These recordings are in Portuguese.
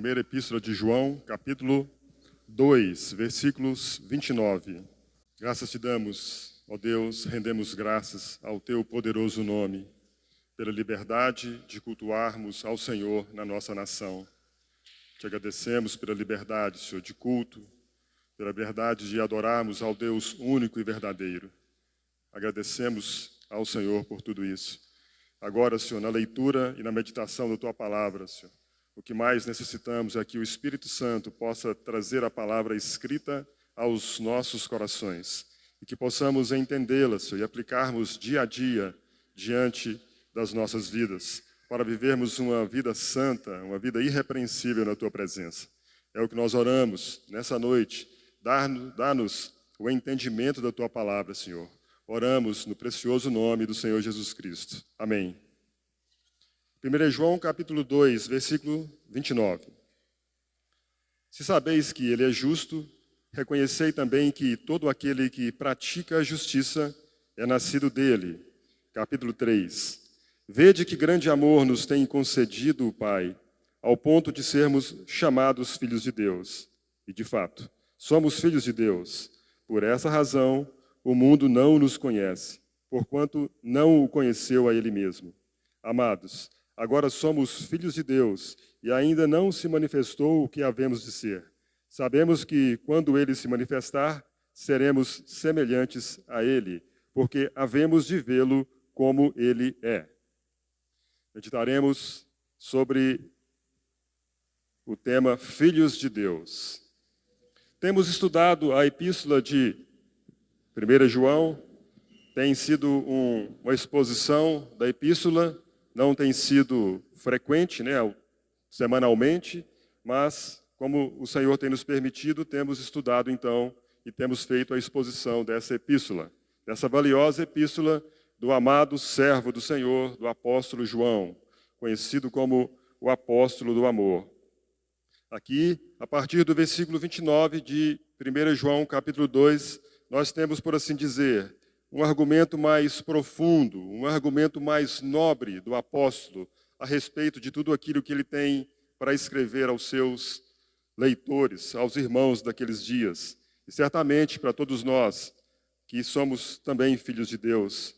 Primeira Epístola de João, capítulo 2, versículos 29. Graças te damos, ó Deus, rendemos graças ao teu poderoso nome, pela liberdade de cultuarmos ao Senhor na nossa nação. Te agradecemos pela liberdade, Senhor, de culto, pela liberdade de adorarmos ao Deus único e verdadeiro. Agradecemos ao Senhor por tudo isso. Agora, Senhor, na leitura e na meditação da tua palavra, Senhor, o que mais necessitamos é que o Espírito Santo possa trazer a palavra escrita aos nossos corações e que possamos entendê-la, Senhor, e aplicarmos dia a dia diante das nossas vidas, para vivermos uma vida santa, uma vida irrepreensível na tua presença. É o que nós oramos nessa noite. Dá-nos o entendimento da tua palavra, Senhor. Oramos no precioso nome do Senhor Jesus Cristo. Amém. 1 João, capítulo 2, versículo 29. Se sabeis que ele é justo, reconhecei também que todo aquele que pratica a justiça é nascido dele. Capítulo 3. Vede que grande amor nos tem concedido o Pai, ao ponto de sermos chamados filhos de Deus. E, de fato, somos filhos de Deus. Por essa razão, o mundo não nos conhece, porquanto não o conheceu a ele mesmo. Amados, agora somos filhos de Deus, e ainda não se manifestou o que havemos de ser. Sabemos que, quando ele se manifestar, seremos semelhantes a ele, porque havemos de vê-lo como ele é. Meditaremos sobre o tema Filhos de Deus. Temos estudado a epístola de 1 João, tem sido uma exposição da epístola, não tem sido frequente, semanalmente, mas, como o Senhor tem nos permitido, temos estudado, então, e temos feito a exposição dessa epístola, dessa valiosa epístola do amado servo do Senhor, do apóstolo João, conhecido como o apóstolo do amor. Aqui, a partir do versículo 29 de 1 João, capítulo 2, nós temos, por assim dizer, um argumento mais profundo, um argumento mais nobre do apóstolo a respeito de tudo aquilo que ele tem para escrever aos seus leitores, aos irmãos daqueles dias. E certamente para todos nós, que somos também filhos de Deus,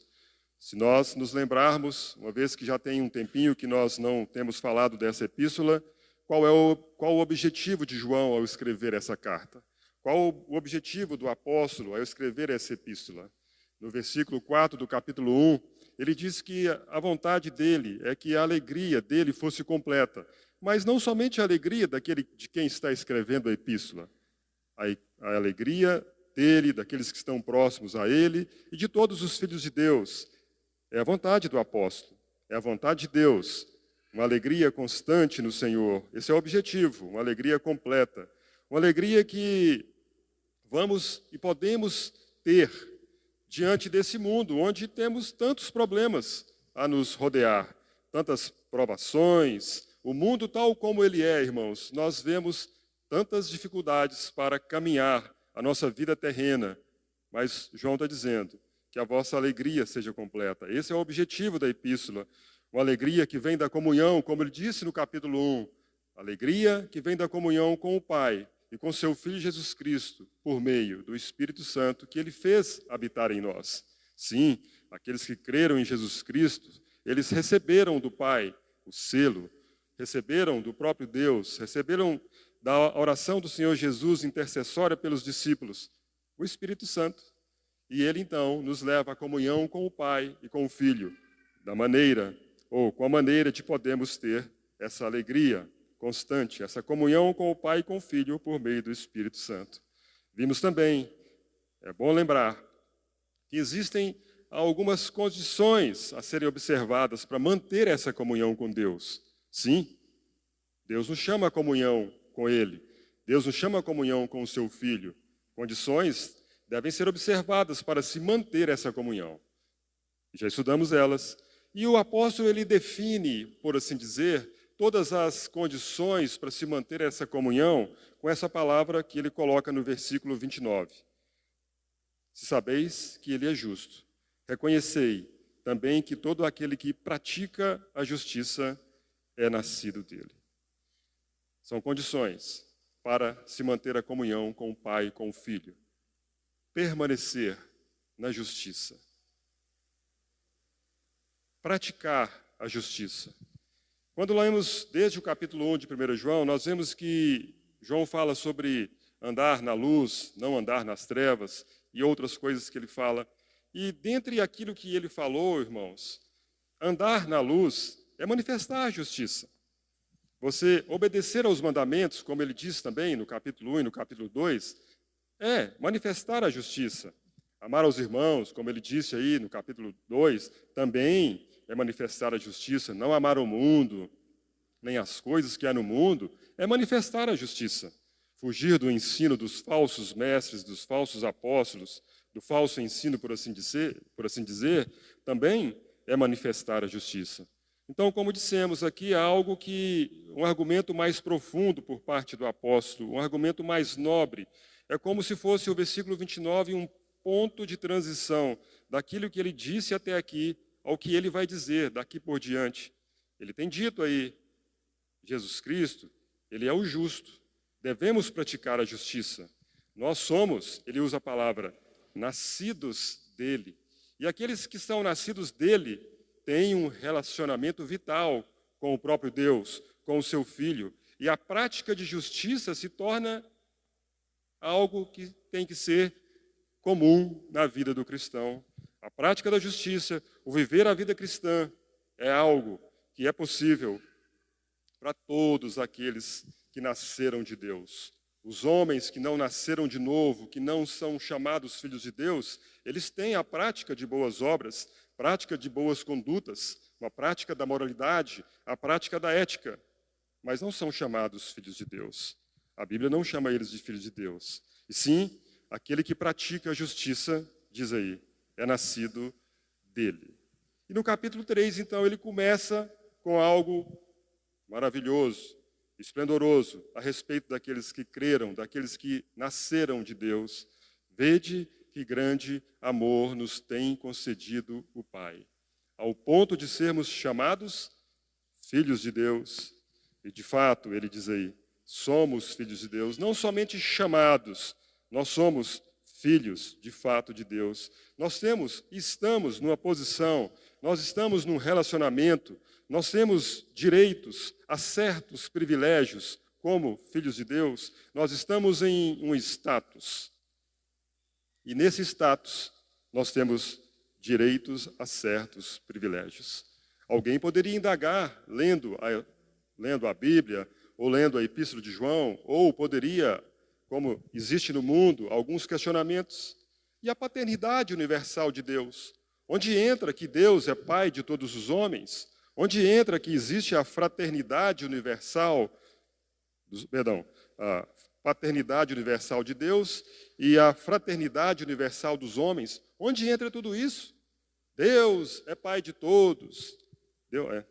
se nós nos lembrarmos, uma vez que já tem um tempinho que nós não temos falado dessa epístola, qual o objetivo de João ao escrever essa carta? Qual o objetivo do apóstolo ao escrever essa epístola? No versículo 4 do capítulo 1, ele diz que a vontade dele é que a alegria dele fosse completa. Mas não somente a alegria de quem está escrevendo a epístola. A alegria dele, daqueles que estão próximos a ele e de todos os filhos de Deus. É a vontade do apóstolo, é a vontade de Deus. Uma alegria constante no Senhor. Esse é o objetivo, uma alegria completa. Uma alegria que vamos e podemos ter diante desse mundo, onde temos tantos problemas a nos rodear, tantas provações. O mundo tal como ele é, irmãos, nós vemos tantas dificuldades para caminhar a nossa vida terrena. Mas João está dizendo que a vossa alegria seja completa. Esse é o objetivo da epístola. Uma alegria que vem da comunhão, como ele disse no capítulo 1. Alegria que vem da comunhão com o Pai e com seu Filho Jesus Cristo, por meio do Espírito Santo, que ele fez habitar em nós. Sim, aqueles que creram em Jesus Cristo, eles receberam do Pai o selo, receberam do próprio Deus, receberam da oração do Senhor Jesus, intercessória pelos discípulos, o Espírito Santo. E ele, então, nos leva à comunhão com o Pai e com o Filho, com a maneira de podermos ter essa alegria constante, essa comunhão com o Pai e com o Filho por meio do Espírito Santo. Vimos também, é bom lembrar, que existem algumas condições a serem observadas para manter essa comunhão com Deus. Sim, Deus nos chama a comunhão com Ele, Deus nos chama a comunhão com o Seu Filho. Condições devem ser observadas para se manter essa comunhão. Já estudamos elas. E o apóstolo, ele define, por assim dizer, todas as condições para se manter essa comunhão com essa palavra que ele coloca no versículo 29. Se sabeis que ele é justo, reconhecei também que todo aquele que pratica a justiça é nascido dele. São condições para se manter a comunhão com o Pai e com o Filho. Permanecer na justiça. Praticar a justiça. Quando lemos desde o capítulo 1 de 1 João, nós vemos que João fala sobre andar na luz, não andar nas trevas, e outras coisas que ele fala. E dentre aquilo que ele falou, irmãos, andar na luz é manifestar a justiça. Você obedecer aos mandamentos, como ele diz também no capítulo 1 e no capítulo 2, é manifestar a justiça. Amar aos irmãos, como ele disse aí no capítulo 2, também é manifestar a justiça. Não amar o mundo, nem as coisas que há no mundo, é manifestar a justiça. Fugir do ensino dos falsos mestres, dos falsos apóstolos, do falso ensino, por assim dizer, também é manifestar a justiça. Então, como dissemos aqui, há algo um argumento mais profundo por parte do apóstolo, um argumento mais nobre. É como se fosse o versículo 29 um ponto de transição daquilo que ele disse até aqui ao que ele vai dizer daqui por diante. Ele tem dito aí, Jesus Cristo, ele é o justo. Devemos praticar a justiça. Nós somos, ele usa a palavra, nascidos dele. E aqueles que são nascidos dele têm um relacionamento vital com o próprio Deus, com o seu Filho. E a prática de justiça se torna algo que tem que ser comum na vida do cristão. A prática da justiça, o viver a vida cristã, é algo que é possível para todos aqueles que nasceram de Deus. Os homens que não nasceram de novo, que não são chamados filhos de Deus, eles têm a prática de boas obras, prática de boas condutas, uma prática da moralidade, a prática da ética, mas não são chamados filhos de Deus. A Bíblia não chama eles de filhos de Deus. E sim, aquele que pratica a justiça, diz aí, é nascido dele. E no capítulo 3, então, ele começa com algo maravilhoso, esplendoroso, a respeito daqueles que creram, daqueles que nasceram de Deus. Vede que grande amor nos tem concedido o Pai, ao ponto de sermos chamados filhos de Deus. E, de fato, ele diz aí, somos filhos de Deus, não somente chamados, nós somos filhos, de fato, de Deus. Estamos numa posição, nós estamos num relacionamento, nós temos direitos a certos privilégios como filhos de Deus, nós estamos em um status. E nesse status, nós temos direitos a certos privilégios. Alguém poderia indagar, lendo a Bíblia, ou lendo a Epístola de João, ou poderia, como existe no mundo, alguns questionamentos. E a paternidade universal de Deus? Onde entra que Deus é Pai de todos os homens? Onde entra que existe a fraternidade universal, a paternidade universal de Deus e a fraternidade universal dos homens? Onde entra tudo isso? Deus é Pai de todos.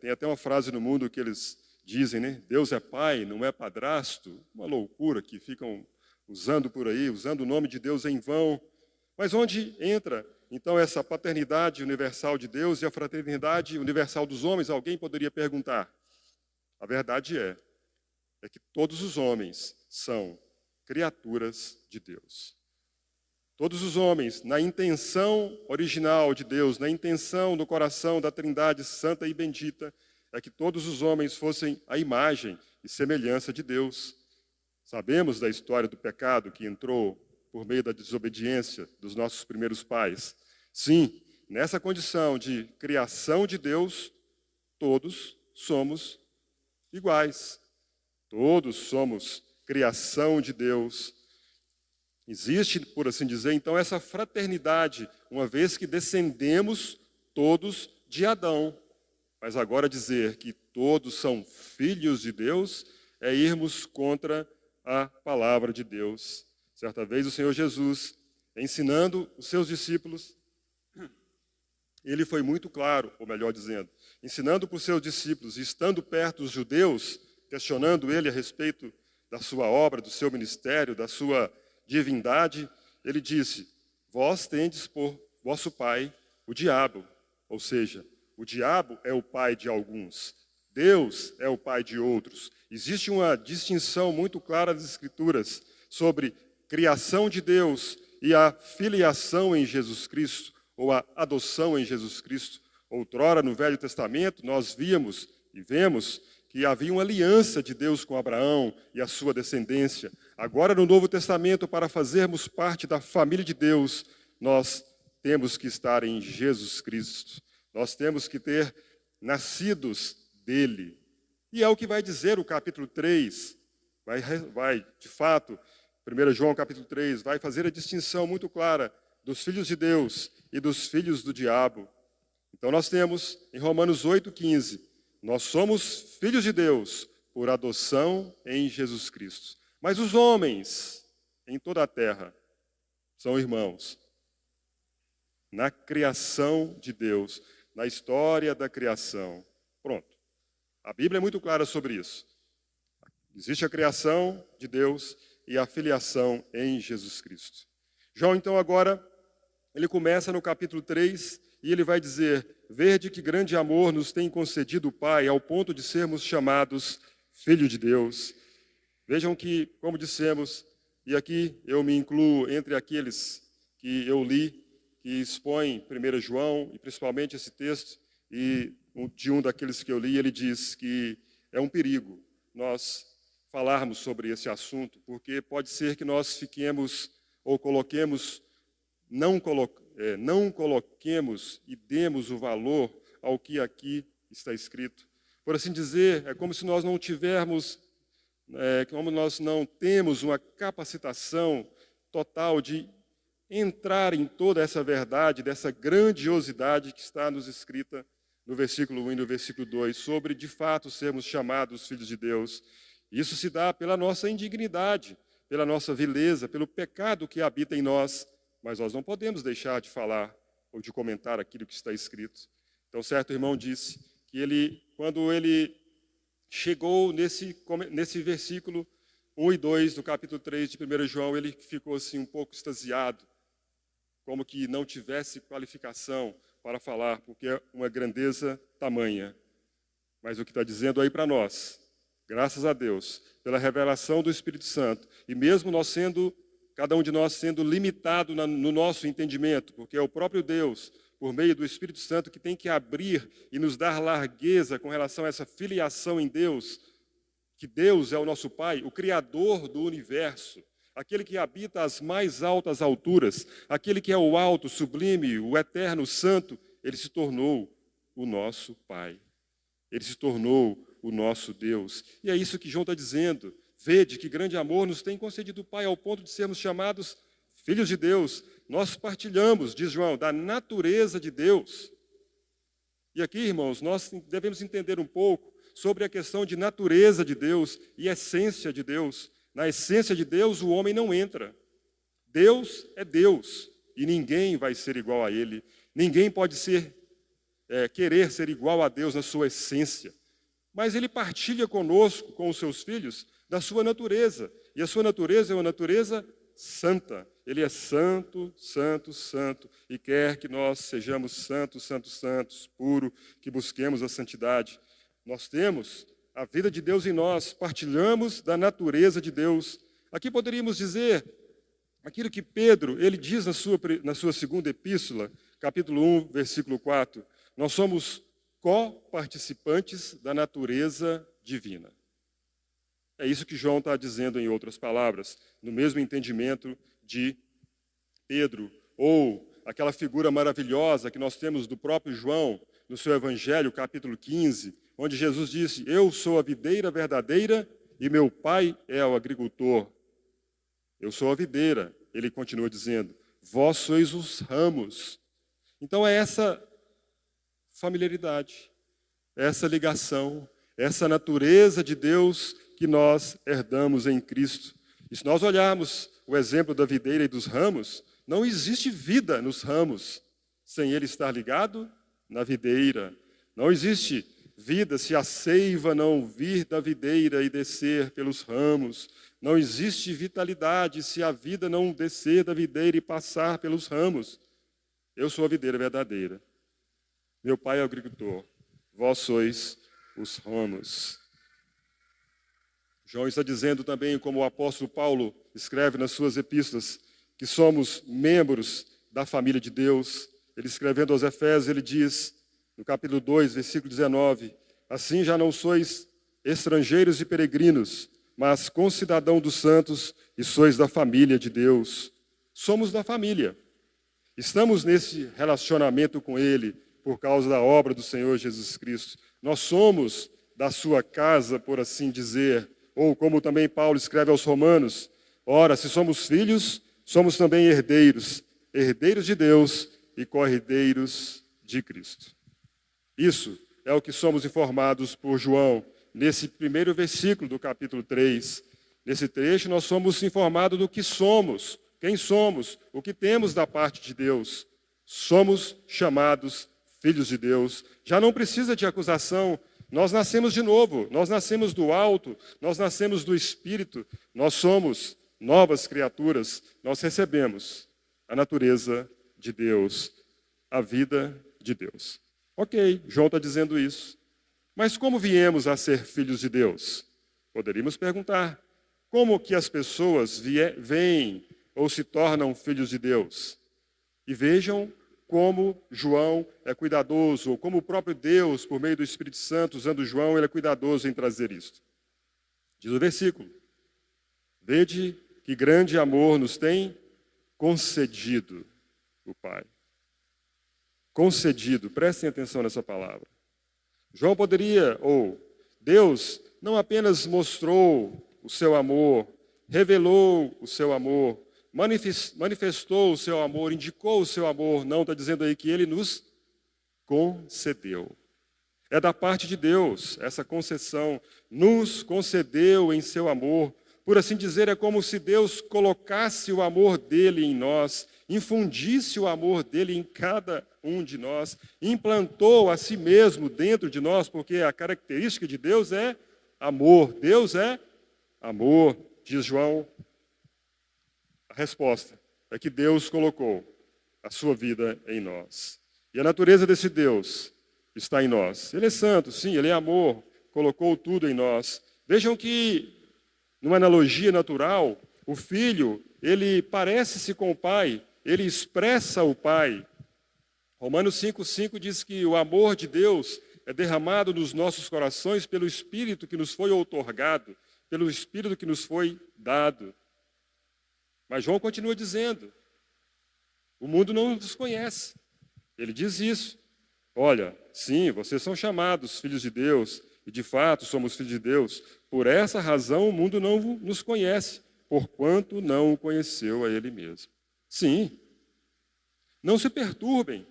Tem até uma frase no mundo que eles dizem, né? Deus é Pai, não é padrasto. Uma loucura que ficam usando por aí, usando o nome de Deus em vão. Mas onde entra, então, essa paternidade universal de Deus e a fraternidade universal dos homens? Alguém poderia perguntar. A verdade é que todos os homens são criaturas de Deus. Todos os homens, na intenção original de Deus, na intenção do coração da Trindade Santa e Bendita, é que todos os homens fossem a imagem e semelhança de Deus. Sabemos da história do pecado que entrou por meio da desobediência dos nossos primeiros pais. Sim, nessa condição de criação de Deus, todos somos iguais. Todos somos criação de Deus. Existe, por assim dizer, então, essa fraternidade, uma vez que descendemos todos de Adão. Mas agora dizer que todos são filhos de Deus é irmos contra a palavra de Deus. Certa vez o Senhor Jesus, ensinando os seus discípulos, ele foi muito claro, ou melhor dizendo, ensinando para os seus discípulos, e estando perto dos judeus, questionando ele a respeito da sua obra, do seu ministério, da sua divindade, ele disse, vós tendes por vosso pai o diabo, ou seja, o diabo é o pai de alguns. Deus é o pai de outros. Existe uma distinção muito clara das Escrituras sobre criação de Deus e a filiação em Jesus Cristo, ou a adoção em Jesus Cristo. Outrora, no Velho Testamento, nós víamos e vemos que havia uma aliança de Deus com Abraão e a sua descendência. Agora, no Novo Testamento, para fazermos parte da família de Deus, nós temos que estar em Jesus Cristo. Nós temos que ter nascidos dele. E é o que vai dizer o capítulo 3. Vai, de fato, 1 João capítulo 3, vai fazer a distinção muito clara dos filhos de Deus e dos filhos do diabo. Então nós temos em Romanos 8,15, nós somos filhos de Deus por adoção em Jesus Cristo. Mas os homens em toda a terra são irmãos. Na criação de Deus, na história da criação. Pronto. A Bíblia é muito clara sobre isso. Existe a criação de Deus e a filiação em Jesus Cristo. João, então, agora, ele começa no capítulo 3 e ele vai dizer: vede que grande amor nos tem concedido o Pai, ao ponto de sermos chamados filho de Deus. Vejam que, como dissemos, e aqui eu me incluo entre aqueles que eu li, que expõem 1 João, e principalmente esse texto, e de um daqueles que eu li, ele diz que é um perigo nós falarmos sobre esse assunto, porque pode ser que nós fiquemos ou não coloquemos e demos o valor ao que aqui está escrito. Por assim dizer, é como se nós não tivermos, como nós não temos uma capacitação total de entrar em toda essa verdade, dessa grandiosidade que está nos escrita no versículo 1 e no versículo 2, sobre, de fato, sermos chamados filhos de Deus. Isso se dá pela nossa indignidade, pela nossa vileza, pelo pecado que habita em nós, mas nós não podemos deixar de falar ou de comentar aquilo que está escrito. Então, certo irmão disse que quando ele chegou nesse versículo 1 e 2 do capítulo 3 de 1 João, ele ficou assim um pouco extasiado, como que não tivesse qualificação para falar, porque é uma grandeza tamanha. Mas o que está dizendo aí para nós, graças a Deus, pela revelação do Espírito Santo, e mesmo cada um de nós sendo limitado no nosso entendimento, porque é o próprio Deus, por meio do Espírito Santo, que tem que abrir e nos dar largueza com relação a essa filiação em Deus, que Deus é o nosso Pai, o Criador do universo, aquele que habita as mais altas alturas, aquele que é o alto, sublime, o eterno, o santo, ele se tornou o nosso Pai. Ele se tornou o nosso Deus. E é isso que João está dizendo. Vede que grande amor nos tem concedido o Pai, ao ponto de sermos chamados filhos de Deus. Nós partilhamos, diz João, da natureza de Deus. E aqui, irmãos, nós devemos entender um pouco sobre a questão de natureza de Deus e essência de Deus. Na essência de Deus, o homem não entra. Deus é Deus e ninguém vai ser igual a Ele. Ninguém pode querer ser igual a Deus na sua essência. Mas Ele partilha conosco, com os seus filhos, da sua natureza. E a sua natureza é uma natureza santa. Ele é santo, santo, santo. E quer que nós sejamos santos, santos, santos, puro, que busquemos a santidade. Nós temos a vida de Deus em nós, partilhamos da natureza de Deus. Aqui poderíamos dizer aquilo que Pedro, ele diz na sua segunda epístola, capítulo 1, versículo 4. Nós somos co-participantes da natureza divina. É isso que João está dizendo em outras palavras, no mesmo entendimento de Pedro, ou aquela figura maravilhosa que nós temos do próprio João, no seu Evangelho, capítulo 15, onde Jesus disse: eu sou a videira verdadeira e meu pai é o agricultor. Eu sou a videira, ele continua dizendo, vós sois os ramos. Então é essa familiaridade, essa ligação, essa natureza de Deus que nós herdamos em Cristo. E se nós olharmos o exemplo da videira e dos ramos, não existe vida nos ramos sem ele estar ligado na videira. Não existe vida se a seiva não vir da videira e descer pelos ramos. Não existe vitalidade se a vida não descer da videira e passar pelos ramos. Eu sou a videira verdadeira. Meu pai é o agricultor. Vós sois os ramos. João está dizendo também, como o apóstolo Paulo escreve nas suas epístolas, que somos membros da família de Deus. Ele escrevendo aos Efésios, ele diz, no capítulo 2, versículo 19, assim já não sois estrangeiros e peregrinos, mas concidadão dos santos e sois da família de Deus. Somos da família. Estamos nesse relacionamento com Ele por causa da obra do Senhor Jesus Cristo. Nós somos da sua casa, por assim dizer, ou como também Paulo escreve aos Romanos, ora, se somos filhos, somos também herdeiros, herdeiros de Deus e co-herdeiros de Cristo. Isso é o que somos informados por João, nesse primeiro versículo do capítulo 3. Nesse trecho, nós somos informados do que somos, quem somos, o que temos da parte de Deus. Somos chamados filhos de Deus. Já não precisa de acusação. Nós nascemos de novo, nós nascemos do alto, nós nascemos do Espírito, nós somos novas criaturas, nós recebemos a natureza de Deus, a vida de Deus. Ok, João está dizendo isso. Mas como viemos a ser filhos de Deus? Poderíamos perguntar, como que as pessoas vêm ou se tornam filhos de Deus? E vejam como João é cuidadoso, ou como o próprio Deus, por meio do Espírito Santo, usando João, ele é cuidadoso em trazer isto. Diz o versículo, vede que grande amor nos tem concedido o Pai. Concedido, prestem atenção nessa palavra. João poderia, ou Deus, não apenas mostrou o seu amor, revelou o seu amor, manifestou o seu amor, indicou o seu amor. Não, está dizendo aí que ele nos concedeu. É da parte de Deus essa concessão. Nos concedeu em seu amor. Por assim dizer, é como se Deus colocasse o amor dele em nós, infundisse o amor dele em cada um de nós, implantou a si mesmo dentro de nós, porque a característica de Deus é amor. Deus é amor, diz João. A resposta é que Deus colocou a sua vida em nós. E a natureza desse Deus está em nós. Ele é santo, sim, ele é amor, colocou tudo em nós. Vejam que, numa analogia natural, o filho, ele parece-se com o pai, ele expressa o pai. Romanos 5,5 diz que o amor de Deus é derramado nos nossos corações pelo Espírito que nos foi outorgado, pelo Espírito que nos foi dado. Mas João continua dizendo, o mundo não nos conhece. Ele diz isso. Olha, sim, vocês são chamados filhos de Deus, e de fato somos filhos de Deus. Por essa razão o mundo não nos conhece, porquanto não o conheceu a Ele mesmo. Sim, não se perturbem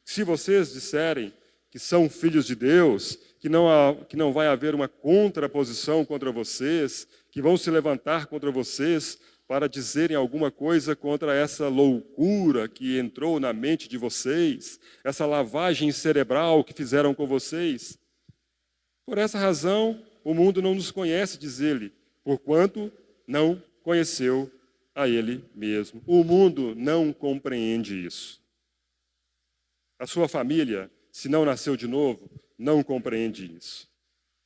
se vocês disserem que são filhos de Deus, que não vai haver uma contraposição contra vocês, que vão se levantar contra vocês para dizerem alguma coisa contra essa loucura que entrou na mente de vocês, essa lavagem cerebral que fizeram com vocês. Por essa razão, o mundo não nos conhece, diz ele, porquanto não conheceu a Ele mesmo. O mundo não compreende isso. A sua família, se não nasceu de novo, não compreende isso.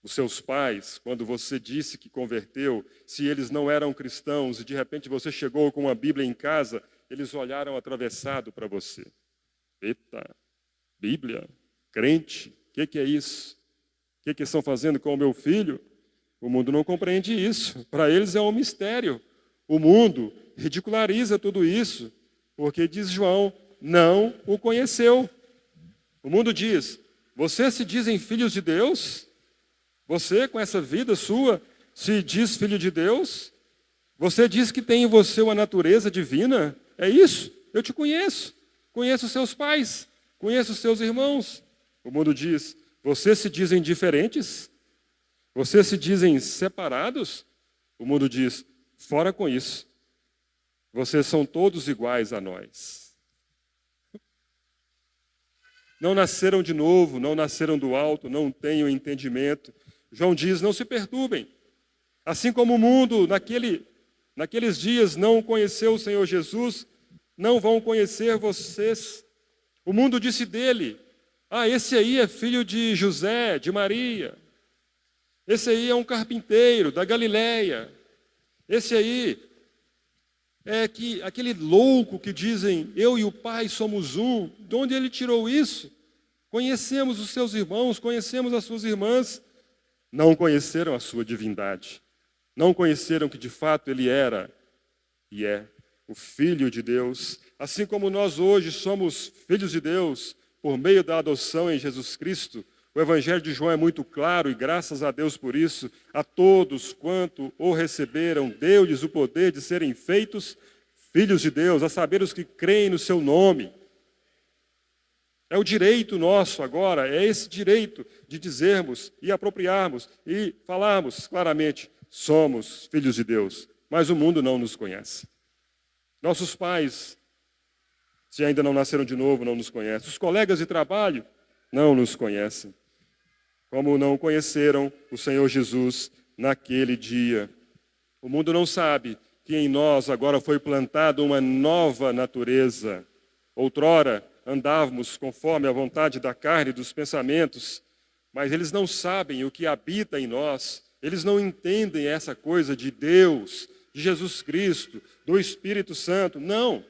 Os seus pais, quando você disse que converteu, se eles não eram cristãos e de repente você chegou com uma Bíblia em casa, eles olharam atravessado para você. Eita, Bíblia, crente, o que é isso? O que estão fazendo com o meu filho? O mundo não compreende isso. Para eles é um mistério. O mundo ridiculariza tudo isso, porque, diz João, não o conheceu. O mundo diz, vocês se dizem filhos de Deus? Você, com essa vida sua, se diz filho de Deus? Você diz que tem em você uma natureza divina? É isso? Eu te conheço. Conheço os seus pais. Conheço os seus irmãos. O mundo diz, vocês se dizem diferentes? Vocês se dizem separados? O mundo diz, fora com isso. Vocês são todos iguais a nós. Não nasceram de novo, não nasceram do alto, não têm o entendimento. João diz, não se perturbem. Assim como o mundo, naqueles dias, não conheceu o Senhor Jesus, não vão conhecer vocês. O mundo disse dele, esse aí é filho de José, de Maria. Esse aí é um carpinteiro da Galileia. Esse aí é aquele louco que dizem, eu e o Pai somos um. De onde ele tirou isso? Conhecemos os seus irmãos, conhecemos as suas irmãs. Não conheceram a sua divindade. Não conheceram que de fato ele era e é o Filho de Deus. Assim como nós hoje somos filhos de Deus por meio da adoção em Jesus Cristo, o Evangelho de João é muito claro e graças a Deus por isso, a todos quanto o receberam, deu-lhes o poder de serem feitos filhos de Deus, a saber os que creem no seu nome. É o direito nosso agora, é esse direito de dizermos e apropriarmos e falarmos claramente, somos filhos de Deus, mas o mundo não nos conhece. Nossos pais, se ainda não nasceram de novo, não nos conhecem. Os colegas de trabalho não nos conhecem. Como não conheceram o Senhor Jesus naquele dia. O mundo não sabe que em nós agora foi plantada uma nova natureza. Outrora andávamos conforme a vontade da carne e dos pensamentos, mas eles não sabem o que habita em nós. Eles não entendem essa coisa de Deus, de Jesus Cristo, do Espírito Santo. Não.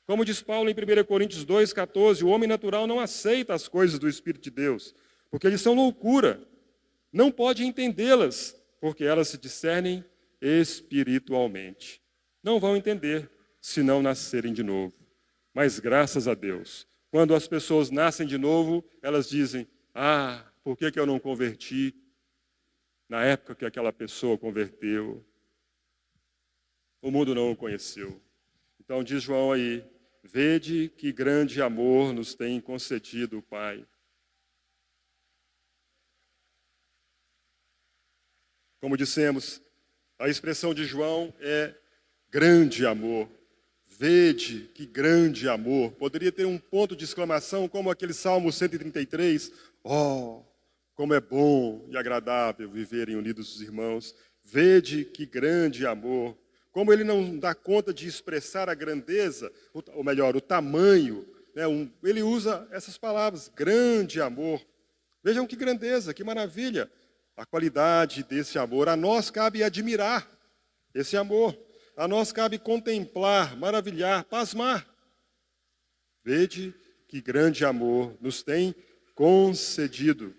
Como diz Paulo em 1 Coríntios 2,14, o homem natural não aceita as coisas do Espírito de Deus, porque eles são loucura. Não pode entendê-las, porque elas se discernem espiritualmente. Não vão entender se não nascerem de novo. Mas graças a Deus, quando as pessoas nascem de novo, elas dizem, por que eu não converti na época que aquela pessoa converteu? O mundo não o conheceu. Então diz João aí, vede que grande amor nos tem concedido o Pai. Como dissemos, a expressão de João é grande amor. Vede que grande amor. Poderia ter um ponto de exclamação como aquele Salmo 133. Como é bom e agradável viverem unidos os irmãos. Vede que grande amor. Como ele não dá conta de expressar a grandeza, ou melhor, o tamanho, né? Ele usa essas palavras, grande amor. Vejam que grandeza, que maravilha. A qualidade desse amor. A nós cabe admirar esse amor. A nós cabe contemplar, maravilhar, pasmar. Vede que grande amor nos tem concedido.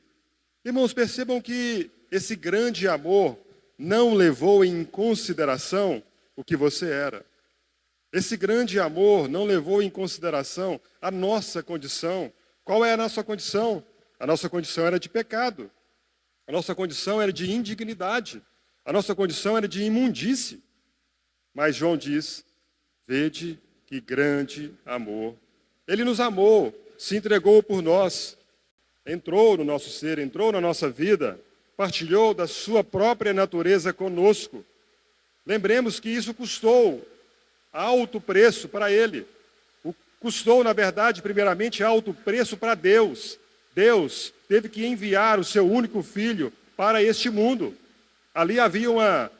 Irmãos, percebam que esse grande amor não levou em consideração o que você era. Esse grande amor não levou em consideração a nossa condição. Qual é a nossa condição? A nossa condição era de pecado. A nossa condição era de indignidade. A nossa condição era de imundície. Mas João diz, vede que grande amor. Ele nos amou, se entregou por nós, entrou no nosso ser, entrou na nossa vida, partilhou da sua própria natureza conosco. Lembremos que isso custou alto preço para ele. Custou, na verdade, primeiramente, alto preço para Deus. Deus teve que enviar o seu único filho para este mundo. Ali havia uma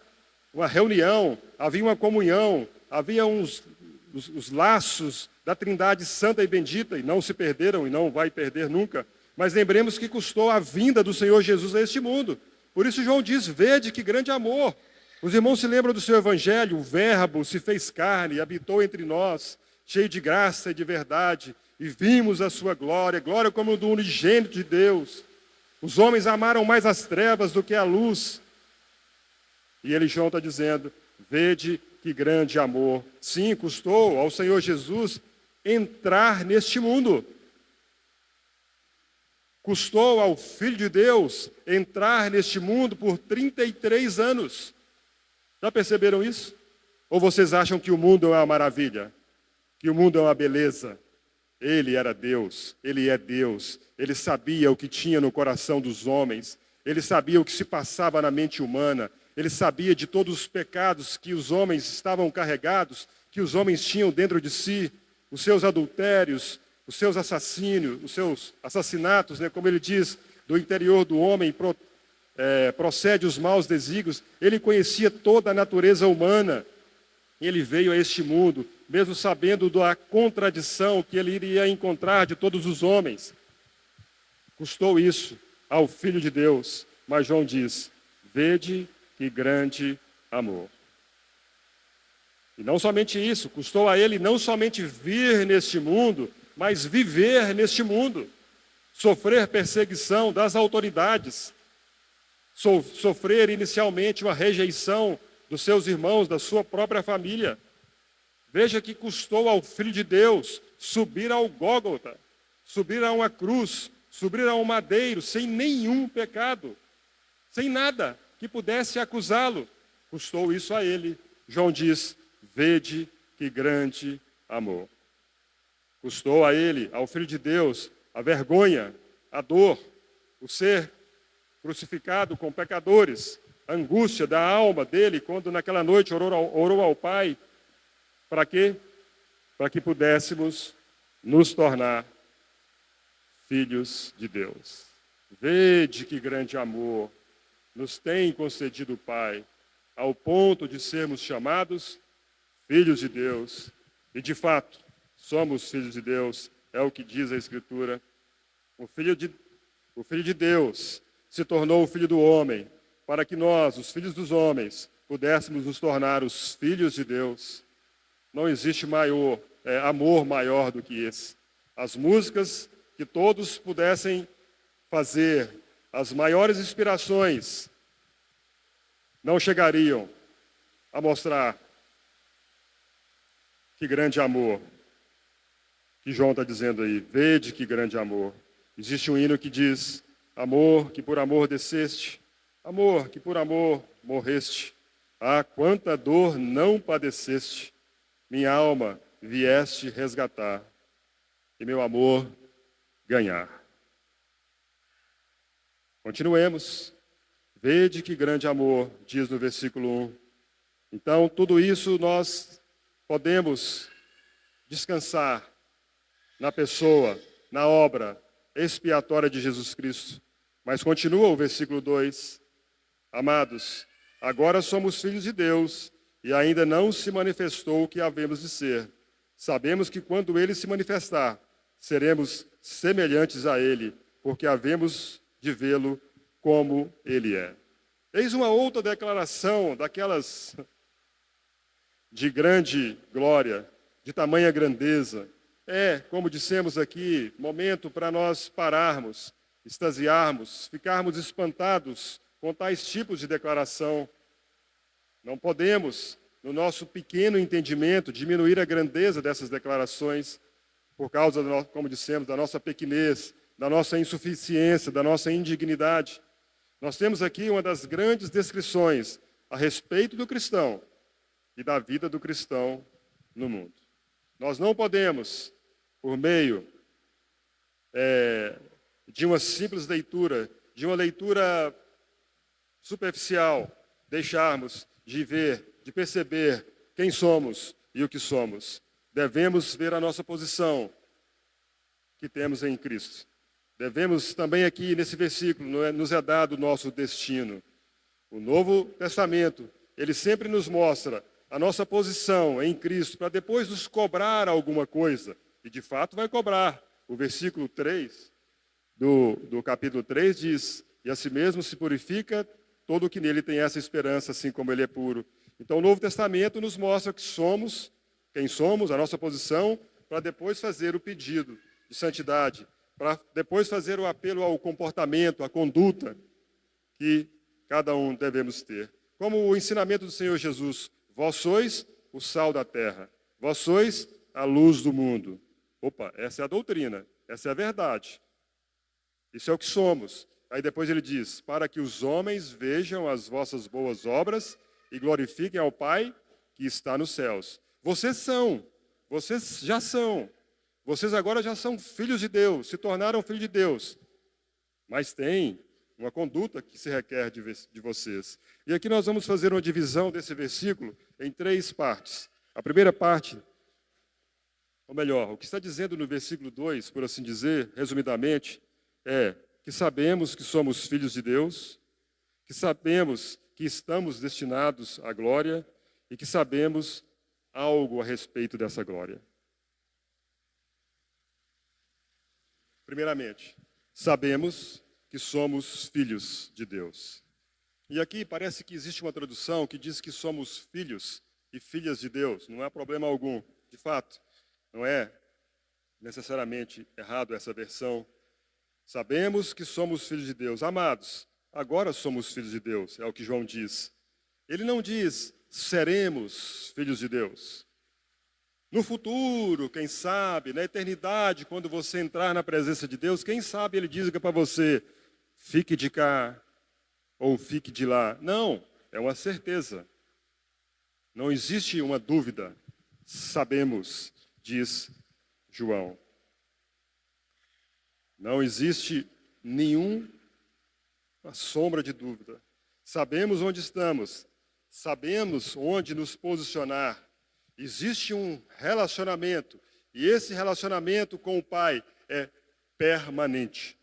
reunião, havia uma comunhão, havia os laços da Trindade Santa e Bendita, e não se perderam e não vai perder nunca. Mas lembremos que custou a vinda do Senhor Jesus a este mundo. Por isso João diz, vede que grande amor. Os irmãos se lembram do seu evangelho, o verbo se fez carne, habitou entre nós, cheio de graça e de verdade, e vimos a sua glória, glória como do unigênito de Deus. Os homens amaram mais as trevas do que a luz. E ele, João, está dizendo, vede que grande amor. Sim, custou ao Senhor Jesus entrar neste mundo. Custou ao Filho de Deus entrar neste mundo por 33 anos. Já perceberam isso? Ou vocês acham que o mundo é uma maravilha? Que o mundo é uma beleza? Ele era Deus, ele é Deus. Ele sabia o que tinha no coração dos homens. Ele sabia o que se passava na mente humana. Ele sabia de todos os pecados que os homens estavam carregados, que os homens tinham dentro de si, os seus adultérios, os seus assassínios, os seus assassinatos, né? Como ele diz, do interior do homem procede os maus desígnios. Ele conhecia toda a natureza humana. Ele veio a este mundo, mesmo sabendo da contradição que ele iria encontrar de todos os homens. Custou isso ao Filho de Deus. Mas João diz, Vede que grande amor. E não somente isso, custou a ele não somente vir neste mundo, mas viver neste mundo, sofrer perseguição das autoridades, sofrer inicialmente uma rejeição dos seus irmãos, da sua própria família. Veja que custou ao Filho de Deus subir ao Gólgota, subir a uma cruz, subir a um madeiro, sem nenhum pecado, sem nada que pudesse acusá-lo. Custou isso a ele. João diz, vede que grande amor. Custou a ele, ao Filho de Deus, a vergonha, a dor, o ser crucificado com pecadores, a angústia da alma dele, quando naquela noite orou ao Pai. Para quê? Para que pudéssemos nos tornar filhos de Deus. Vede que grande amor nos tem concedido o Pai, ao ponto de sermos chamados filhos de Deus. E de fato, somos filhos de Deus, é o que diz a Escritura. O Filho de Deus se tornou o Filho do homem, para que nós, os filhos dos homens, pudéssemos nos tornar os filhos de Deus. Não existe amor maior do que esse. As músicas que todos pudessem fazer, as maiores inspirações, não chegariam a mostrar que grande amor que João está dizendo aí. Vede que grande amor. Existe um hino que diz, amor que por amor desceste, amor que por amor morreste. Ah, quanta dor não padeceste, minha alma vieste resgatar, e meu amor ganhar. Continuemos. Vede que grande amor, diz no versículo 1. Então, tudo isso nós podemos descansar na pessoa, na obra expiatória de Jesus Cristo. Mas continua o versículo 2. Amados, agora somos filhos de Deus e ainda não se manifestou o que havemos de ser. Sabemos que quando Ele se manifestar, seremos semelhantes a Ele, porque havemos de vê-lo como Ele é. Eis uma outra declaração daquelas de grande glória, de tamanha grandeza. Como dissemos aqui, momento para nós pararmos, extasiarmos, ficarmos espantados com tais tipos de declaração. Não podemos, no nosso pequeno entendimento, diminuir a grandeza dessas declarações por causa, como dissemos, da nossa pequenez, da nossa insuficiência, da nossa indignidade. Nós temos aqui uma das grandes descrições a respeito do cristão e da vida do cristão no mundo. Nós não podemos, por meio de uma simples leitura, de uma leitura superficial, deixarmos de ver, de perceber quem somos e o que somos. Devemos ver a nossa posição que temos em Cristo. Devemos também aqui, nesse versículo, nos é dado o nosso destino. O Novo Testamento, ele sempre nos mostra a nossa posição em Cristo, para depois nos cobrar alguma coisa. E de fato vai cobrar. O versículo 3 do capítulo 3 diz, e a si mesmo se purifica todo o que nele tem essa esperança, assim como ele é puro. Então o Novo Testamento nos mostra que somos, quem somos, a nossa posição, para depois fazer o pedido de santidade, para depois fazer o apelo ao comportamento, à conduta que cada um devemos ter. Como o ensinamento do Senhor Jesus, vós sois o sal da terra, vós sois a luz do mundo. Opa, essa é a doutrina, essa é a verdade. Isso é o que somos. Aí depois ele diz, para que os homens vejam as vossas boas obras e glorifiquem ao Pai que está nos céus. Vocês já são. Vocês agora já são filhos de Deus, se tornaram filhos de Deus. Mas tem uma conduta que se requer de vocês. E aqui nós vamos fazer uma divisão desse versículo em 3 partes. A primeira parte, ou melhor, o que está dizendo no versículo 2, por assim dizer, resumidamente, é que sabemos que somos filhos de Deus, que sabemos que estamos destinados à glória e que sabemos algo a respeito dessa glória. Primeiramente, sabemos que somos filhos de Deus. E aqui parece que existe uma tradução que diz que somos filhos e filhas de Deus. Não há problema algum. De fato, não é necessariamente errado essa versão. Sabemos que somos filhos de Deus. Amados, agora somos filhos de Deus, é o que João diz. Ele não diz seremos filhos de Deus. No futuro, quem sabe, na eternidade, quando você entrar na presença de Deus, quem sabe ele diz para você, fique de cá ou fique de lá. Não, é uma certeza. Não existe uma dúvida. Sabemos, diz João. Não existe nenhuma sombra de dúvida. Sabemos onde estamos. Sabemos onde nos posicionar. Existe um relacionamento. E esse relacionamento com o Pai é permanente.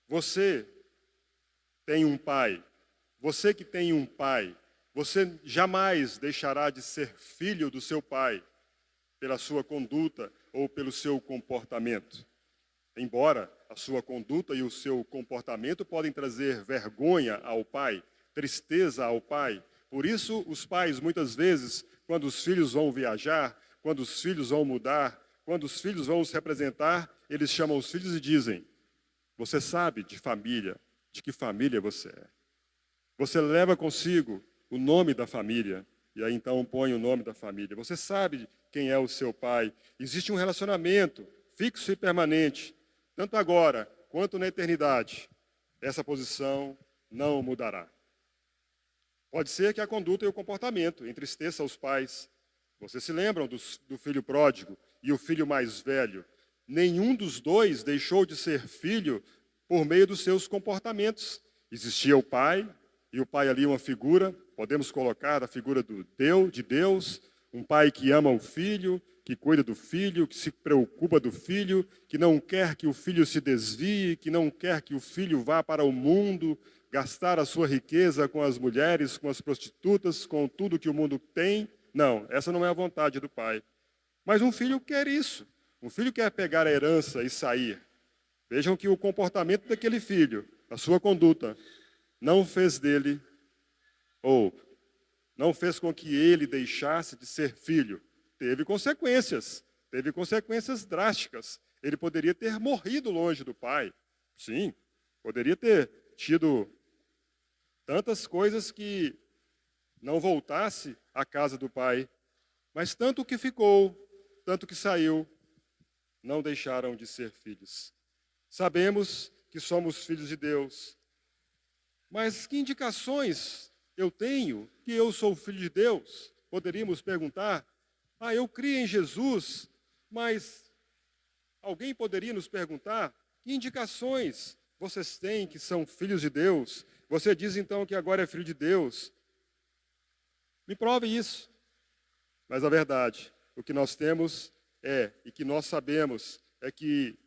Você tem um Pai. Você que tem um Pai, você jamais deixará de ser filho do seu Pai pela sua conduta ou pelo seu comportamento. Embora a sua conduta e o seu comportamento podem trazer vergonha ao pai, tristeza ao pai. Por isso, os pais, muitas vezes, quando os filhos vão viajar, quando os filhos vão mudar, quando os filhos vão se representar, eles chamam os filhos e dizem, você sabe de família, de que família você é. Você leva consigo o nome da família, e aí então põe o nome da família. Você sabe quem é o seu pai. Existe um relacionamento fixo e permanente, tanto agora quanto na eternidade. Essa posição não mudará. Pode ser que a conduta e o comportamento entristeça os pais. Vocês se lembram do filho pródigo e o filho mais velho? Nenhum dos dois deixou de ser filho por meio dos seus comportamentos. Existia o pai, e o pai ali uma figura, podemos colocar a figura de Deus, um pai que ama o filho, que cuida do filho, que se preocupa do filho, que não quer que o filho se desvie, que não quer que o filho vá para o mundo, gastar a sua riqueza com as mulheres, com as prostitutas, com tudo que o mundo tem. Não, essa não é a vontade do pai. Mas um filho quer isso. Um filho quer pegar a herança e sair. Vejam que o comportamento daquele filho, a sua conduta, não fez dele, ou não fez com que ele deixasse de ser filho. Teve consequências drásticas. Ele poderia ter morrido longe do pai. Sim, poderia ter tido tantas coisas que não voltasse à casa do pai. Mas tanto que ficou, tanto que saiu, não deixaram de ser filhos. Sabemos que somos filhos de Deus. Mas que indicações eu tenho que eu sou filho de Deus? Poderíamos perguntar. Eu criei em Jesus, mas alguém poderia nos perguntar que indicações vocês têm que são filhos de Deus? Você diz então que agora é filho de Deus. Me prove isso. Mas a verdade, o que nós temos e que nós sabemos, é que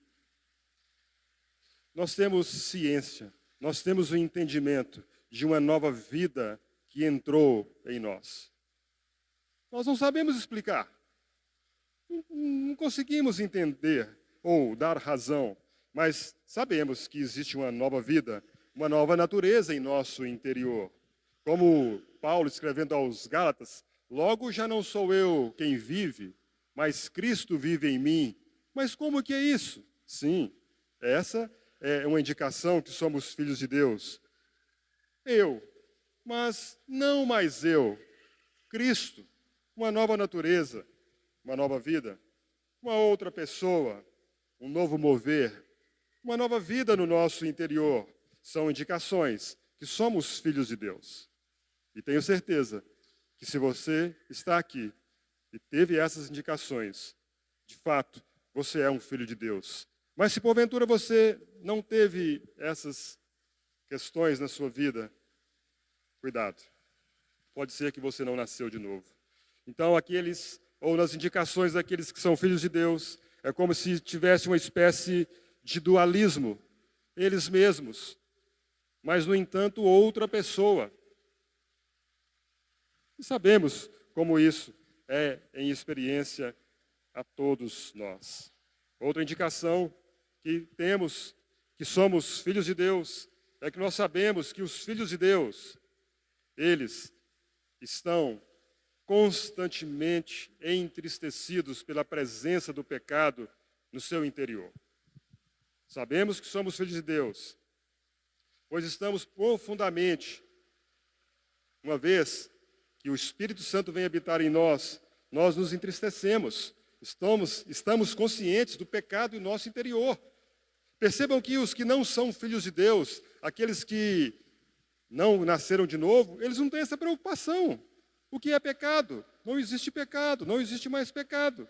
nós temos ciência, nós temos o entendimento de uma nova vida que entrou em nós. Nós não sabemos explicar. Não conseguimos entender ou dar razão, mas sabemos que existe uma nova vida, uma nova natureza em nosso interior. Como Paulo escrevendo aos Gálatas, logo já não sou eu quem vive, mas Cristo vive em mim. Mas como que é isso? Sim, essa é uma indicação que somos filhos de Deus. Eu, mas não mais eu. Cristo, uma nova natureza, uma nova vida, uma outra pessoa, um novo mover, uma nova vida no nosso interior. São indicações que somos filhos de Deus. E tenho certeza que se você está aqui e teve essas indicações, de fato, você é um filho de Deus. Mas se porventura você não teve essas questões na sua vida, cuidado. Pode ser que você não nasceu de novo. Então, ou nas indicações daqueles que são filhos de Deus, é como se tivesse uma espécie de dualismo, eles mesmos, mas, no entanto, outra pessoa. E sabemos como isso é em experiência a todos nós. Outra indicação que temos, que somos filhos de Deus, é que nós sabemos que os filhos de Deus eles estão constantemente entristecidos pela presença do pecado no seu interior. Sabemos que somos filhos de Deus, pois estamos profundamente, uma vez que o Espírito Santo vem habitar em nós, nós nos entristecemos, estamos conscientes do pecado em nosso interior. Percebam que os que não são filhos de Deus, aqueles que não nasceram de novo, eles não têm essa preocupação. O que é pecado? Não existe pecado, não existe mais pecado.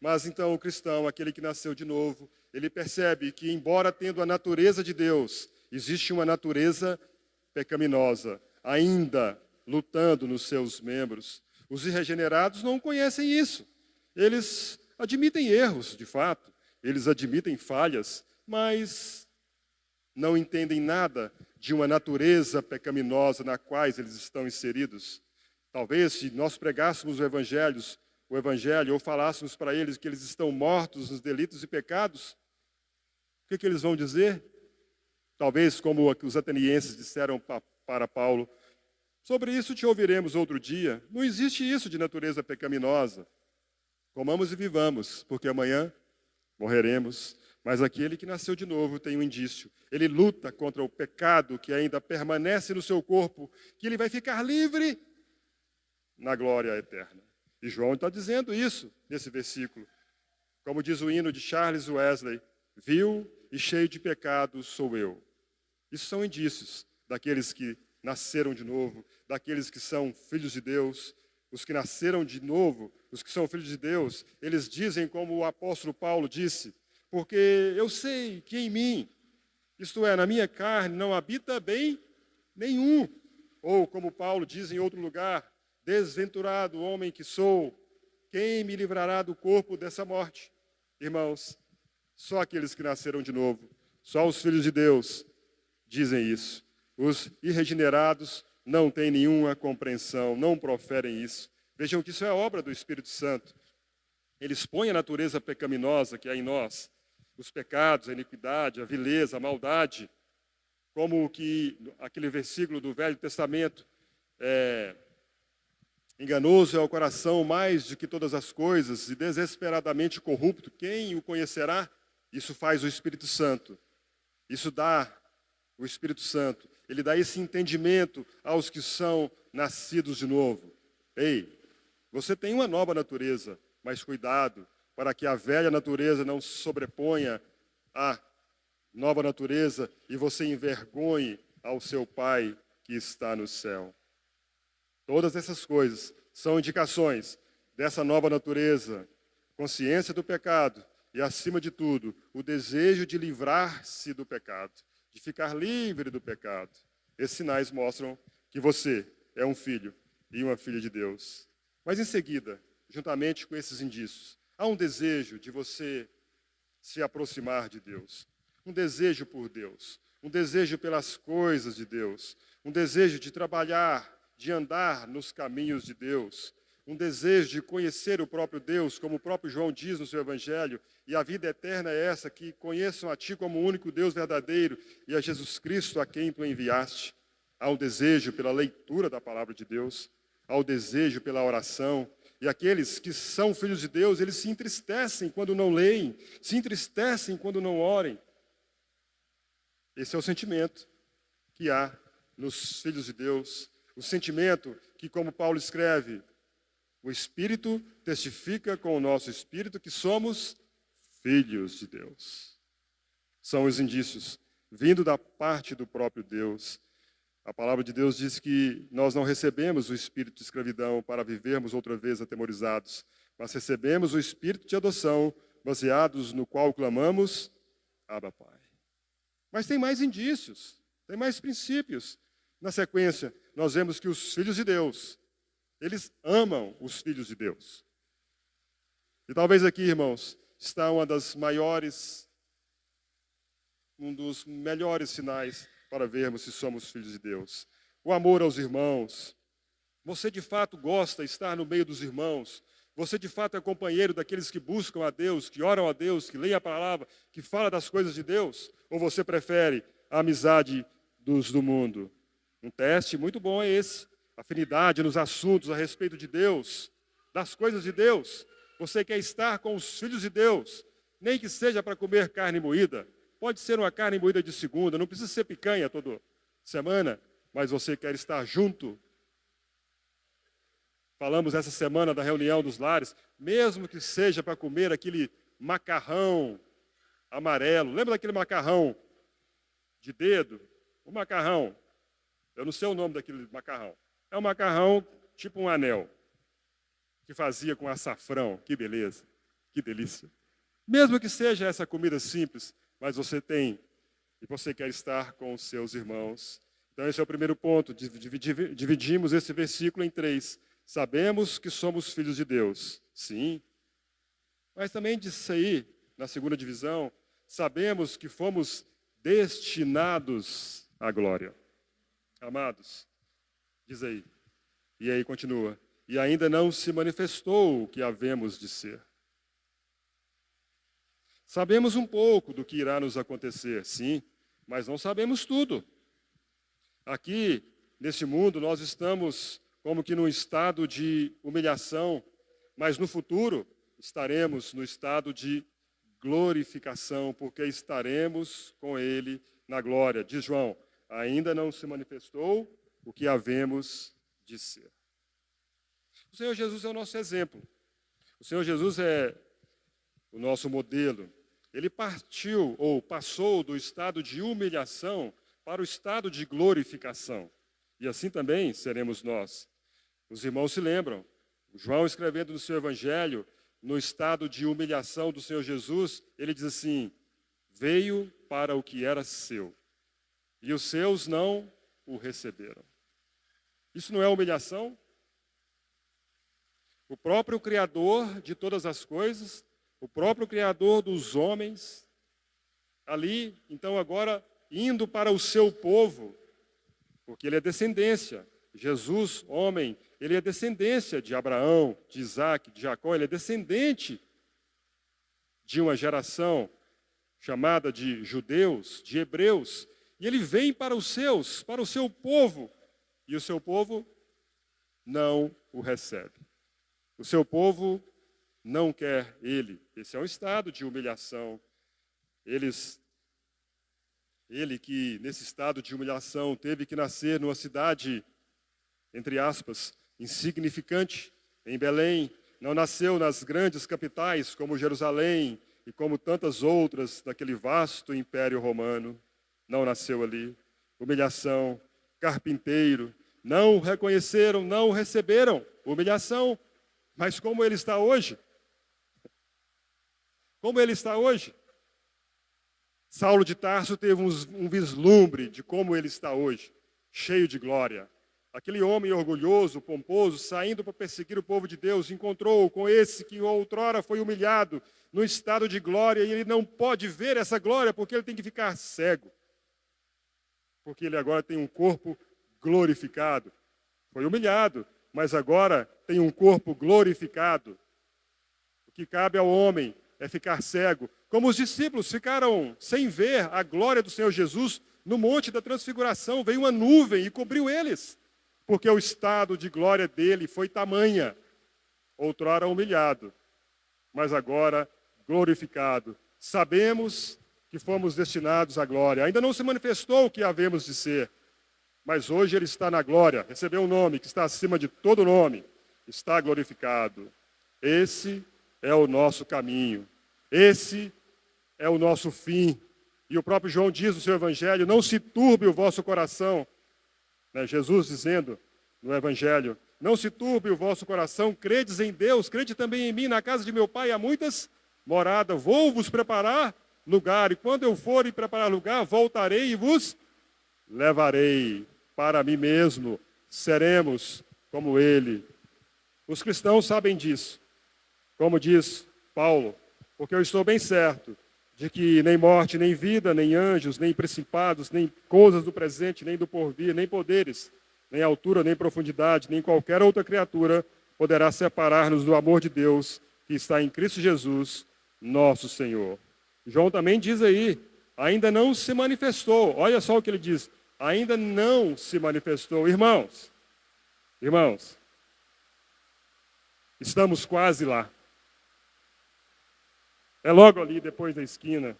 Mas então o cristão, aquele que nasceu de novo, ele percebe que, embora tendo a natureza de Deus, existe uma natureza pecaminosa, ainda lutando nos seus membros. Os irregenerados não conhecem isso. Eles admitem erros, de fato, eles admitem falhas, mas não entendem nada de uma natureza pecaminosa na qual eles estão inseridos. Talvez, se nós pregássemos o Evangelho, ou falássemos para eles que eles estão mortos nos delitos e pecados, o que eles vão dizer? Talvez, como os atenienses disseram para Paulo, sobre isso te ouviremos outro dia. Não existe isso de natureza pecaminosa. Comamos e vivamos, porque amanhã morreremos. Mas aquele que nasceu de novo tem um indício. Ele luta contra o pecado que ainda permanece no seu corpo, que ele vai ficar livre na glória eterna. E João está dizendo isso nesse versículo. Como diz o hino de Charles Wesley, vil e cheio de pecado sou eu. Isso são indícios daqueles que nasceram de novo, daqueles que são filhos de Deus. Os que nasceram de novo, os que são filhos de Deus, eles dizem como o apóstolo Paulo disse, porque eu sei que em mim, isto é, na minha carne, não habita bem nenhum. Ou como Paulo diz em outro lugar, desventurado homem que sou, quem me livrará do corpo dessa morte? Irmãos, só aqueles que nasceram de novo, só os filhos de Deus dizem isso. Os irregenerados não têm nenhuma compreensão, não proferem isso. Vejam que isso é obra do Espírito Santo. Ele expõe a natureza pecaminosa que há em nós, os pecados, a iniquidade, a vileza, a maldade, como que aquele versículo do Velho Testamento, enganoso é o coração mais do que todas as coisas e desesperadamente corrupto, quem o conhecerá? Isso faz o Espírito Santo. Isso dá o Espírito Santo. Ele dá esse entendimento aos que são nascidos de novo. Ei, você tem uma nova natureza, mas cuidado para que a velha natureza não se sobreponha à nova natureza e você envergonhe ao seu Pai que está no céu. Todas essas coisas são indicações dessa nova natureza, consciência do pecado e, acima de tudo, o desejo de livrar-se do pecado, de ficar livre do pecado. Esses sinais mostram que você é um filho e uma filha de Deus. Mas em seguida, juntamente com esses indícios, há um desejo de você se aproximar de Deus, um desejo por Deus, um desejo pelas coisas de Deus, um desejo de trabalhar, de andar nos caminhos de Deus, um desejo de conhecer o próprio Deus, como o próprio João diz no seu Evangelho, e a vida eterna é essa, que conheçam a Ti como o único Deus verdadeiro e a Jesus Cristo a quem Tu enviaste. Há um desejo pela leitura da palavra de Deus, há o desejo pela oração, e aqueles que são filhos de Deus, eles se entristecem quando não leem, se entristecem quando não orem. Esse é o sentimento que há nos filhos de Deus, o sentimento que, como Paulo escreve, o Espírito testifica com o nosso Espírito que somos filhos de Deus. São os indícios, vindo da parte do próprio Deus. A palavra de Deus diz que nós não recebemos o espírito de escravidão para vivermos outra vez atemorizados, mas recebemos o espírito de adoção, baseados no qual clamamos, Abba, Pai. Mas tem mais indícios, tem mais princípios. Na sequência, nós vemos que os filhos de Deus, eles amam os filhos de Deus. E talvez aqui, irmãos, está um dos melhores sinais para vermos se somos filhos de Deus. O amor aos irmãos. Você de fato gosta de estar no meio dos irmãos. Você de fato é companheiro daqueles que buscam a Deus, que oram a Deus, que leem a palavra, que fala das coisas de Deus? Ou você prefere a amizade dos do mundo? Um teste muito bom é esse. afinidade nos assuntos a respeito de Deus, das coisas de Deus. Você quer estar com os filhos de Deus, nem que seja para comer carne moída. Pode ser uma carne moída de segunda, não precisa ser picanha toda semana, mas você quer estar junto. Falamos essa semana da reunião dos lares, mesmo que seja para comer aquele macarrão amarelo. Lembra daquele macarrão de dedo? O macarrão, eu não sei o nome daquele macarrão. É um macarrão tipo um anel, que fazia com açafrão. Que beleza, que delícia. Mesmo que seja essa comida simples, mas você tem, e você quer estar com os seus irmãos. Então esse é o primeiro ponto, dividimos esse versículo em 3. Sabemos que somos filhos de Deus, sim. Mas também disso aí, na segunda divisão, sabemos que fomos destinados à glória. Amados, diz aí. E aí continua. E ainda não se manifestou o que havemos de ser. Sabemos um pouco do que irá nos acontecer, sim, mas não sabemos tudo. Aqui, neste mundo, nós estamos como que num estado de humilhação, mas no futuro estaremos no estado de glorificação, porque estaremos com Ele na glória. Diz João, ainda não se manifestou o que havemos de ser. O Senhor Jesus é o nosso exemplo. O Senhor Jesus é o nosso modelo. Ele partiu ou passou do estado de humilhação para o estado de glorificação. E assim também seremos nós. Os irmãos se lembram, João escrevendo no seu evangelho, no estado de humilhação do Senhor Jesus, ele diz assim, veio para o que era seu, e os seus não o receberam. Isso não é humilhação? O próprio Criador de todas as coisas, o próprio Criador dos homens, ali, então agora, indo para o seu povo, porque ele é descendência. Jesus, homem, ele é descendência de Abraão, de Isaac, de Jacó, ele é descendente de uma geração chamada de judeus, de hebreus, e ele vem para os seus, para o seu povo, e o seu povo não o recebe. O seu povo não quer ele. Esse é um estado de humilhação. Ele que, nesse estado de humilhação, teve que nascer numa cidade, entre aspas, insignificante, em Belém, não nasceu nas grandes capitais, como Jerusalém e como tantas outras daquele vasto império romano. Não nasceu ali. Humilhação, carpinteiro, não o reconheceram, não o receberam. Humilhação, mas como ele está hoje? Como ele está hoje? Saulo de Tarso teve um vislumbre de como ele está hoje, cheio de glória. Aquele homem orgulhoso, pomposo, saindo para perseguir o povo de Deus, encontrou com esse que outrora foi humilhado, no estado de glória, e ele não pode ver essa glória, porque ele tem que ficar cego. Porque ele agora tem um corpo glorificado. Foi humilhado, mas agora tem um corpo glorificado. O que cabe ao homem é ficar cego. Como os discípulos ficaram sem ver a glória do Senhor Jesus no Monte da Transfiguração, veio uma nuvem e cobriu eles, porque o estado de glória dele foi tamanha. Outrora humilhado, mas agora glorificado. Sabemos que fomos destinados à glória. Ainda não se manifestou o que havemos de ser, mas hoje ele está na glória, recebeu um nome que está acima de todo nome, está glorificado. Esse é o nosso caminho, esse é o nosso fim. E o próprio João diz no seu evangelho, não se turbe o vosso coração, né? Jesus dizendo no evangelho, não se turbe o vosso coração, credes em Deus, crede também em mim, na casa de meu pai há muitas moradas, vou vos preparar lugar, e quando eu for e preparar lugar, voltarei e vos levarei para mim mesmo, seremos como ele. Os cristãos sabem disso, como diz Paulo, porque eu estou bem certo de que nem morte, nem vida, nem anjos, nem principados, nem coisas do presente, nem do porvir, nem poderes, nem altura, nem profundidade, nem qualquer outra criatura poderá separar-nos do amor de Deus que está em Cristo Jesus, nosso Senhor. João também diz aí, ainda não se manifestou. Olha só o que ele diz, ainda não se manifestou. Irmãos, Irmãos, estamos quase lá. É logo ali, depois da esquina.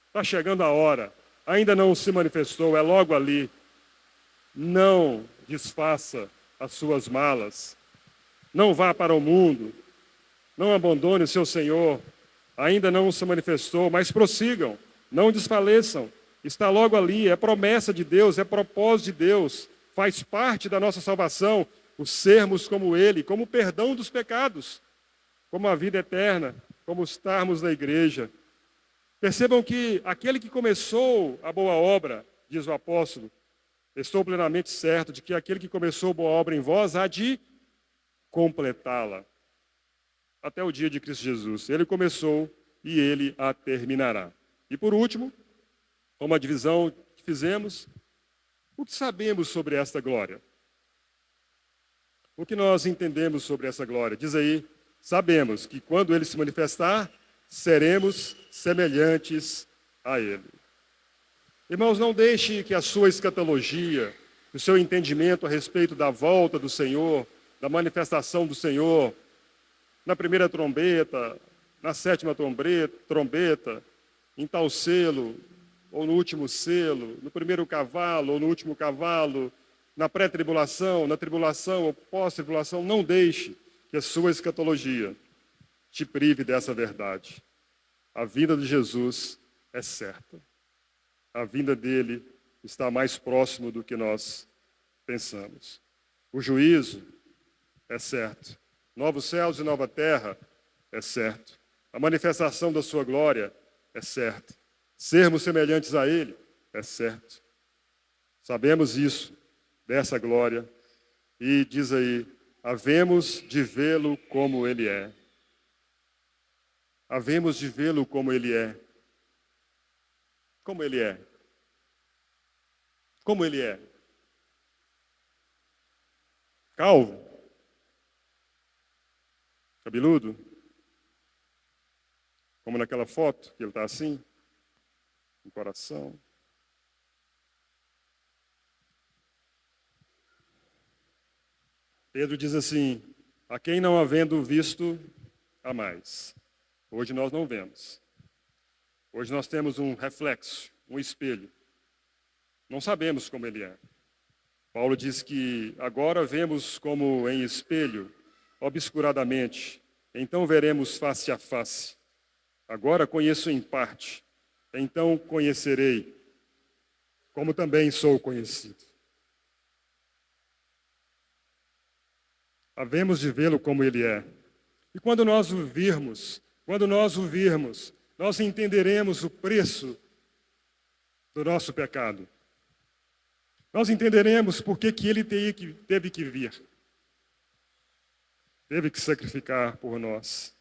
Está chegando a hora. Ainda não se manifestou, é logo ali. Não desfaça as suas malas. Não vá para o mundo. Não abandone o seu Senhor. Ainda não se manifestou, mas prossigam. Não desfaleçam. Está logo ali. É promessa de Deus, é propósito de Deus. Faz parte da nossa salvação o sermos como Ele, como o perdão dos pecados, como a vida eterna, como estarmos na igreja. Percebam que aquele que começou a boa obra, diz o apóstolo, estou plenamente certo de que aquele que começou a boa obra em vós há de completá-la. Até o dia de Cristo Jesus. Ele começou e ele a terminará. E por último, como a divisão que fizemos, o que sabemos sobre esta glória? O que nós entendemos sobre essa glória? Diz aí, sabemos que quando ele se manifestar, seremos semelhantes a ele. Irmãos, não deixe que a sua escatologia, o seu entendimento a respeito da volta do Senhor, da manifestação do Senhor, na primeira trombeta, na sétima trombeta, em tal selo, ou no último selo, no primeiro cavalo, ou no último cavalo, na pré-tribulação, na tribulação ou pós-tribulação, não deixe que a sua escatologia te prive dessa verdade. A vinda de Jesus é certa. A vinda dele está mais próximo do que nós pensamos. O juízo é certo. Novos céus e nova terra é certo. A manifestação da sua glória é certa. Sermos semelhantes a ele é certo. Sabemos isso, dessa glória. E diz aí, havemos de vê-lo como ele é. Havemos de vê-lo como ele é. Como ele é? Como ele é? Calvo? Cabeludo? Como naquela foto, que ele está assim? No coração. Pedro diz assim, a quem não havendo visto, há mais. Hoje nós não vemos. Hoje nós temos um reflexo, um espelho. Não sabemos como ele é. Paulo diz que agora vemos como em espelho, obscuradamente. Então veremos face a face. Agora conheço em parte. Então conhecerei, como também sou conhecido. Havemos de vê-lo como ele é. E quando nós o virmos, nós entenderemos o preço do nosso pecado. Nós entenderemos por que ele teve que vir. Teve que sacrificar por nós.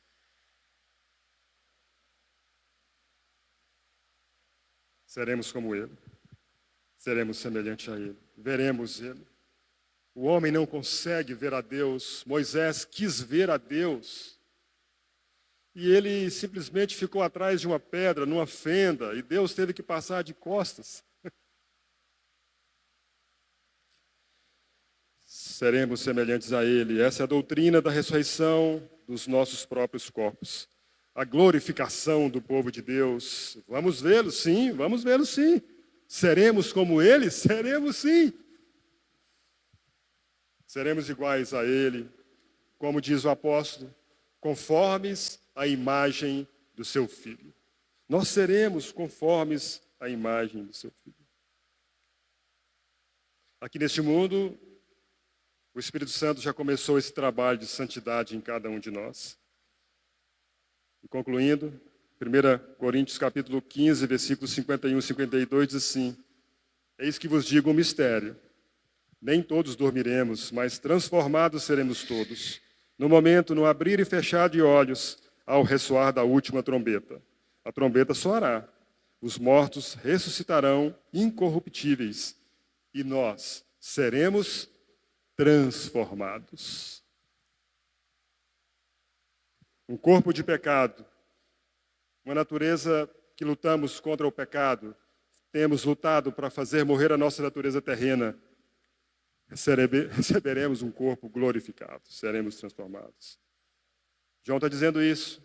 Seremos como ele. Seremos semelhantes a ele. Veremos ele. O homem não consegue ver a Deus. Moisés quis ver a Deus. E ele simplesmente ficou atrás de uma pedra, numa fenda, e Deus teve que passar de costas. Seremos semelhantes a ele. Essa é a doutrina da ressurreição dos nossos próprios corpos. A glorificação do povo de Deus. Vamos vê-lo, sim, vamos vê-lo, sim. Seremos como ele? Seremos, sim. Seremos iguais a ele, como diz o apóstolo, conformes à imagem do seu Filho. Nós seremos conformes à imagem do seu Filho. Aqui neste mundo, o Espírito Santo já começou esse trabalho de santidade em cada um de nós. E concluindo, 1 Coríntios capítulo 15, versículos 51 e 52, diz assim, eis que vos digo um mistério. Nem todos dormiremos, mas transformados seremos todos. No momento, no abrir e fechar de olhos, ao ressoar da última trombeta. A trombeta soará. Os mortos ressuscitarão incorruptíveis. E nós seremos transformados. Um corpo de pecado. Uma natureza que lutamos contra o pecado. Temos lutado para fazer morrer a nossa natureza terrena. receberemos um corpo glorificado, seremos transformados. João está dizendo isso.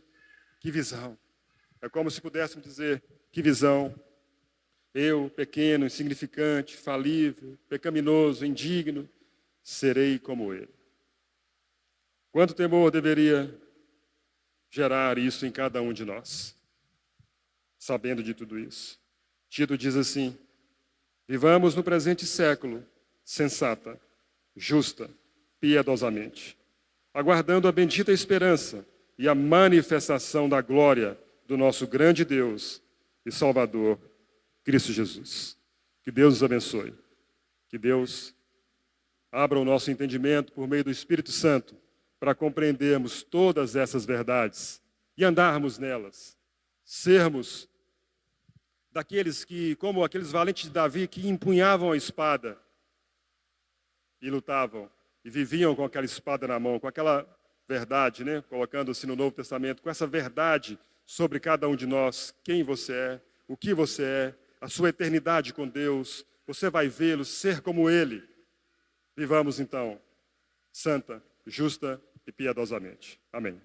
Que visão. É como se pudéssemos dizer, que visão. Eu, pequeno, insignificante, falível, pecaminoso, indigno, serei como ele. Quanto temor deveria gerar isso em cada um de nós, sabendo de tudo isso? Tito diz assim: vivamos no presente século sensata, justa, piedosamente, aguardando a bendita esperança e a manifestação da glória do nosso grande Deus e Salvador, Cristo Jesus. Que Deus nos abençoe. Que Deus abra o nosso entendimento por meio do Espírito Santo para compreendermos todas essas verdades e andarmos nelas. Sermos daqueles que, como aqueles valentes de Davi, que empunhavam a espada e lutavam e viviam com aquela espada na mão, com aquela verdade, né? Colocando-se no Novo Testamento, com essa verdade sobre cada um de nós, quem você é, o que você é, a sua eternidade com Deus, você vai vê-lo, ser como Ele. Vivamos então, santa, justa e piedosamente. Amém.